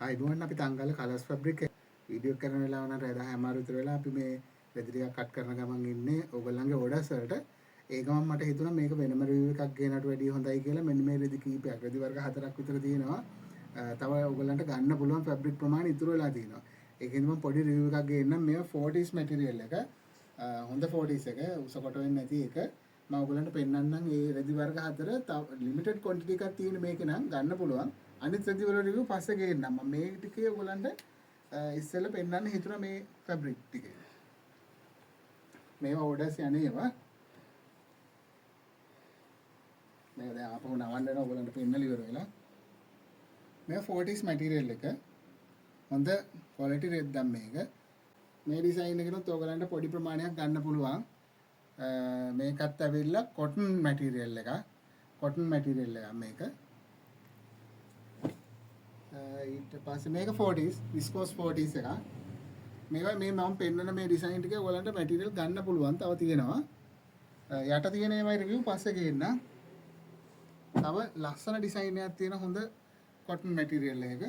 ආයිබෝන් අපි තංගල colours fabric video කරන වෙලාව නම් රෑ 10:00 විතර වෙලා අපි මේ රෙදි ටිකක් කට් කරන ගමන් ඉන්නේ ඕගොල්ලන්ගේ ඕඩර්ස් වලට. ඒ ගමන් මට හිතුණා මේක වෙනම රිවිව් එකක් ගේනට වැඩිය හොඳයි කියලා. මෙන්න මේ රෙදි කීපයක් රෙදි වර්ග 4ක් විතර තියෙනවා. තව ඕගොල්ලන්ට ගන්න පුළුවන් ෆැබ්‍රික් ප්‍රමාණය ඉතුරු වෙලා තියෙනවා. ඒකෙන් මම පොඩි රිවිව් එකක් ගේන්නම්. මේවා 40s මැටීරියල් එක. හොඳ 40s එක උස කොට වෙන්නේ නැති එක. මම ඔයගලන්ට පෙන්නන්නම් මේ රෙදි වර්ග 4 තව ලිමිටඩ් ක්වොන්ටිටි එකක් තියෙන මේක නම් ගන්න පුළුවන්. අනිත් රෙදි වල රිවිව් පස්සේ ගේන්නම්. මම මේ ටිකේ ඔයගලන්ට ඉස්සෙල්ලා පෙන්නන්න හිතුණා මේ ෆැබ්‍රික් ටිකේ. මේවා ඕඩර්ස් යන්නේ ඒවා. මේක දැන් ආපහු නවන්න වෙනවා ඔයගලන්ට පෙන්නලා ඉවර වෙලා. මේ 40s මැටීරියල් එක හොඳ ක්වොලිටි රෙද්දක් මේක. මේ ඩිසයින් එකනොත් ඔයගලන්ට පොඩි ප්‍රමාණයක් ගන්න පුළුවන්. මේකත් ඇවිල්ලා කොටන් මැටීරියල් එක. කොටන් මැටීරියල් එක මේක. ඊට පස්සේ මේක 40s විස්කෝස් 40s එක. මේවා මේ මම පෙන්නන මේ ඩිසයින් ටික ඔයගලන්ට මැටීරියල් ගන්න පුළුවන්. තව තියෙනවා. යට තියෙන ඒවායි රිවිව් පස්සේ ගේන්න. තව ලස්සන ඩිසයින් එකක් තියෙන හොඳ කොටන් මැටීරියල් එක.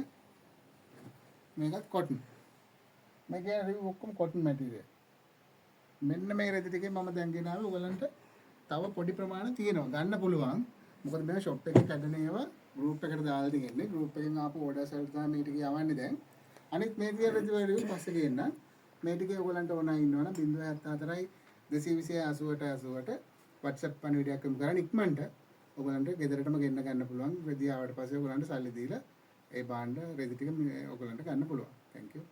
මේකත් කොටන්. මේකේ රිවිව් ඔක්කොම කොටන් මැටීරියල්. මෙන්න මේ රෙදි ටිකේ මම දැන් ගෙනාවේ ඔයගලන්ට තව පොඩි ප්‍රමාණයක් තියෙනවා ගන්න පුළුවන්. මොකද මේ ෂොප් එකේ කඩන ඒවා ගෲප් එකට දාලා තියෙන්නේ. ගෲප් එකෙන් ආපු ඕඩර්ස් වලට තමයි මේ ටික යවන්නේ දැන්. අනිත් මේ ටික රෙදි වල රිවිව් පස්සේ ගේන්න. මේ ටිකේ ඔයගලන්ට ඕන ඉන්නවනම් 074යි 220 88 WhatsApp පණිවිඩයක් යොමු කරන් ඉක්මනට ඔයගලන්ට ගෙදරටම ගෙන්න ගන්න පුළුවන්. රෙදි ආවට පස්සේ ඔයගලන්ට සල්ලි දීලා ඒ භාණ්ඩ රෙදි ටික ඔයගලන්ට ගන්න පුළුවන්. Thank you.